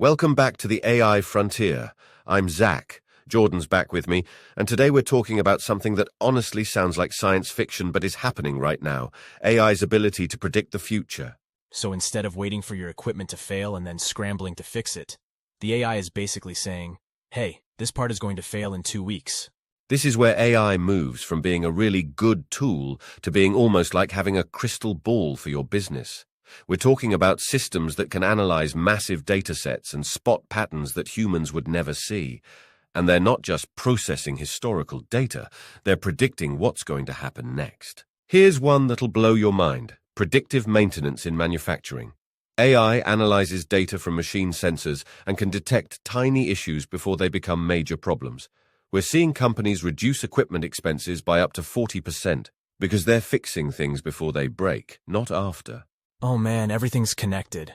Welcome back to the AI Frontier. I'm Zach. Jordan's back with me, and today we're talking about something that honestly sounds like science fiction but is happening right now, AI's ability to predict the future. So instead of waiting for your equipment to fail and then scrambling to fix it, the AI is basically saying, hey, this part is going to fail in 2 weeks. This is where AI moves from being a really good tool to being almost like having a crystal ball for your business. We're talking about systems that can analyze massive datasets and spot patterns that humans would never see. And they're not just processing historical data, they're predicting what's going to happen next. Here's one that'll blow your mind: predictive maintenance in manufacturing. AI analyzes data from machine sensors and can detect tiny issues before they become major problems. We're seeing companies reduce equipment expenses by up to 40% because they're fixing things before they break, not after. Oh man, everything's connected.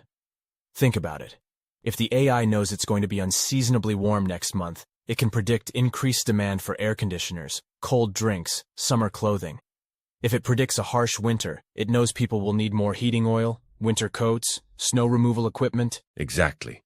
Think about it. If the AI knows it's going to be unseasonably warm next month, it can predict increased demand for air conditioners, cold drinks, summer clothing. If it predicts a harsh winter, it knows people will need more heating oil, winter coats, snow removal equipment. Exactly.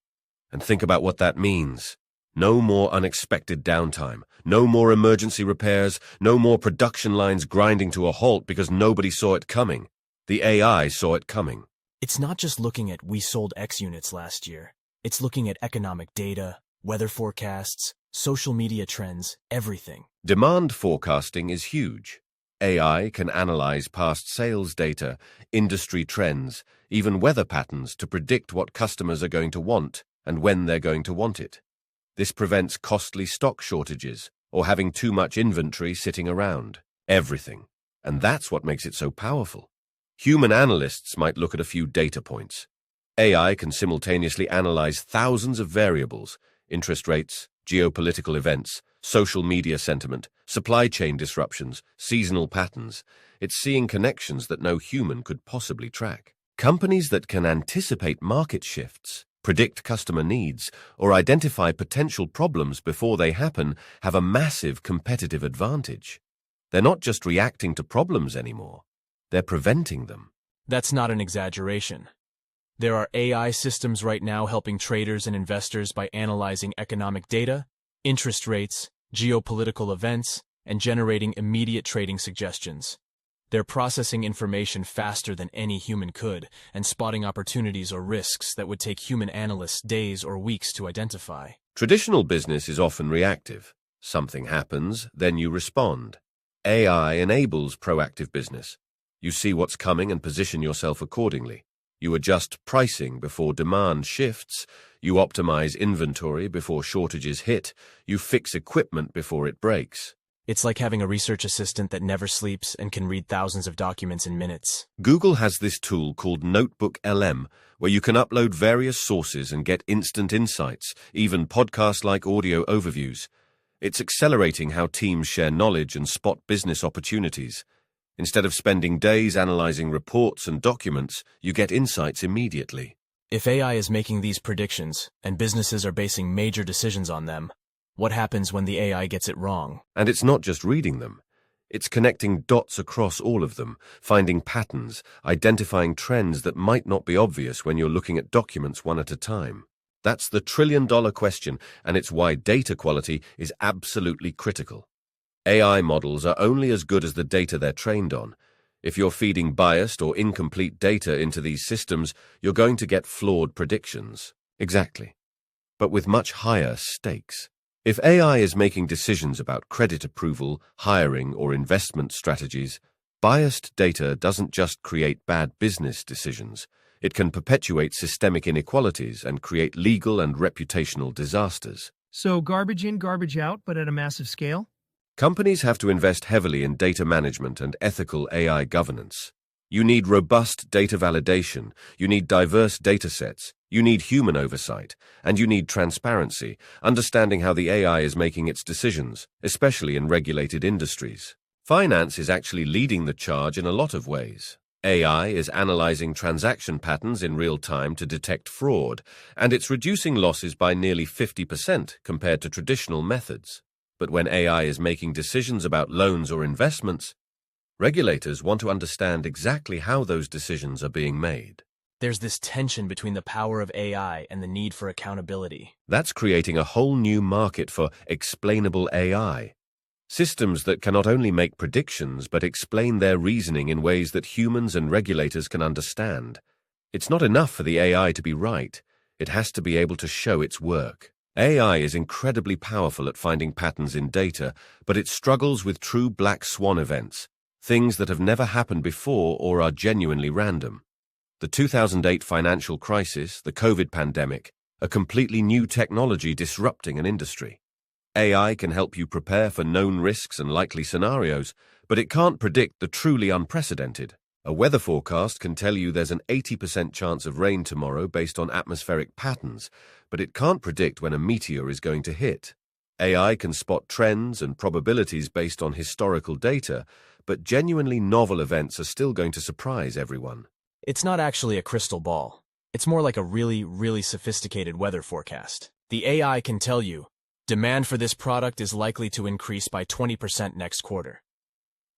And think about what that means. No more unexpected downtime, no more emergency repairs, no more production lines grinding to a halt because nobody saw it coming. The AI saw it coming. It's not just looking at we sold X units last year. It's looking at economic data, weather forecasts, social media trends, everything. Demand forecasting is huge. AI can analyze past sales data, industry trends, even weather patterns to predict what customers are going to want and when they're going to want it. This prevents costly stock shortages or having too much inventory sitting around. Everything. And that's what makes it so powerful. Human analysts might look at a few data points. AI can simultaneously analyze thousands of variables: interest rates, geopolitical events, social media sentiment, supply chain disruptions, seasonal patterns. It's seeing connections that no human could possibly track. Companies that can anticipate market shifts, predict customer needs, or identify potential problems before they happen have a massive competitive advantage. They're not just reacting to problems anymore. They're preventing them. That's not an exaggeration. There are AI systems right now helping traders and investors by analyzing economic data, interest rates, geopolitical events, and generating immediate trading suggestions. They're processing information faster than any human could and spotting opportunities or risks that would take human analysts days or weeks to identify. Traditional business is often reactive. Something happens, then you respond. AI enables proactive business. You see what's coming and position yourself accordingly. You adjust pricing before demand shifts. You optimize inventory before shortages hit. You fix equipment before it breaks. It's like having a research assistant that never sleeps and can read thousands of documents in minutes. Google has this tool called NotebookLM, where you can upload various sources and get instant insights, even podcast-like audio overviews. It's accelerating how teams share knowledge and spot business opportunities. Instead of spending days analyzing reports and documents, you get insights immediately. If AI is making these predictions and businesses are basing major decisions on them, what happens when the AI gets it wrong? And it's not just reading them. It's connecting dots across all of them, finding patterns, identifying trends that might not be obvious when you're looking at documents one at a time. That's the trillion-dollar question, and it's why data quality is absolutely critical. AI models are only as good as the data they're trained on. If you're feeding biased or incomplete data into these systems, you're going to get flawed predictions. Exactly. But with much higher stakes. If AI is making decisions about credit approval, hiring, or investment strategies, biased data doesn't just create bad business decisions. It can perpetuate systemic inequalities and create legal and reputational disasters. So garbage in, garbage out, but at a massive scale? Companies have to invest heavily in data management and ethical AI governance. You need robust data validation, you need diverse datasets, you need human oversight, and you need transparency, understanding how the AI is making its decisions, especially in regulated industries. Finance is actually leading the charge in a lot of ways. AI is analyzing transaction patterns in real time to detect fraud, and it's reducing losses by nearly 50% compared to traditional methods. But when AI is making decisions about loans or investments, regulators want to understand exactly how those decisions are being made. There's this tension between the power of AI and the need for accountability. That's creating a whole new market for explainable AI. Systems that can not only make predictions but explain their reasoning in ways that humans and regulators can understand. It's not enough for the AI to be right. It has to be able to show its work. AI is incredibly powerful at finding patterns in data, but it struggles with true black swan events, things that have never happened before or are genuinely random. The 2008 financial crisis, the COVID pandemic, a completely new technology disrupting an industry. AI can help you prepare for known risks and likely scenarios, but it can't predict the truly unprecedented. A weather forecast can tell you there's an 80% chance of rain tomorrow based on atmospheric patterns, but it can't predict when a meteor is going to hit. AI can spot trends and probabilities based on historical data, but genuinely novel events are still going to surprise everyone. It's not actually a crystal ball. It's more like a really sophisticated weather forecast. The AI can tell you, demand for this product is likely to increase by 20% next quarter.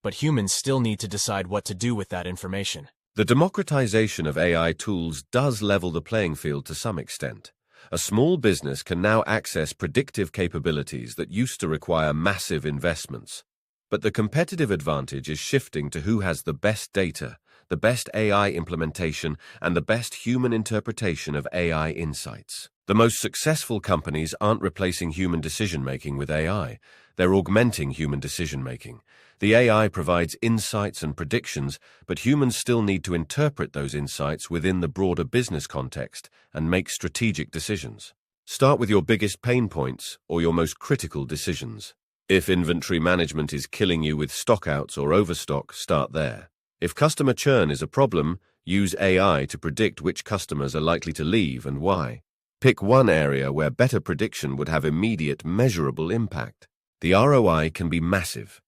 But humans still need to decide what to do with that information. The democratization of AI tools does level the playing field to some extent. A small business can now access predictive capabilities that used to require massive investments. But the competitive advantage is shifting to who has the best data, the best AI implementation, and the best human interpretation of AI insights. The most successful companies aren't replacing human decision-making with AI. They're augmenting human decision-making. The AI provides insights and predictions, but humans still need to interpret those insights within the broader business context and make strategic decisions. Start with your biggest pain points or your most critical decisions. If inventory management is killing you with stockouts or overstock, start there. If customer churn is a problem, use AI to predict which customers are likely to leave and why. Pick one area where better prediction would have immediate, measurable impact. The ROI can be massive.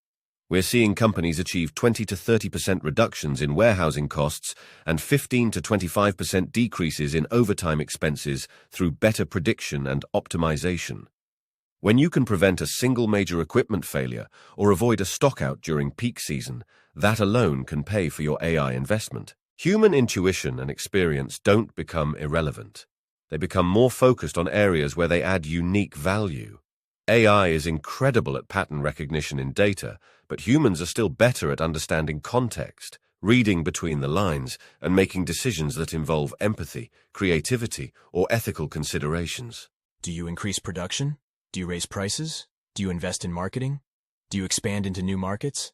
We're seeing companies achieve 20 to 30% reductions in warehousing costs and 15 to 25% decreases in overtime expenses through better prediction and optimization. When you can prevent a single major equipment failure or avoid a stockout during peak season, that alone can pay for your AI investment. Human intuition and experience don't become irrelevant. They become more focused on areas where they add unique value. AI is incredible at pattern recognition in data, but humans are still better at understanding context, reading between the lines, and making decisions that involve empathy, creativity, or ethical considerations. Do you increase production? Do you raise prices? Do you invest in marketing? Do you expand into new markets?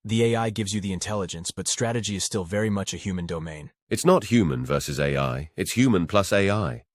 The AI gives you the intelligence, but strategy is still very much a human domain. It's not human versus AI, it's human plus AI.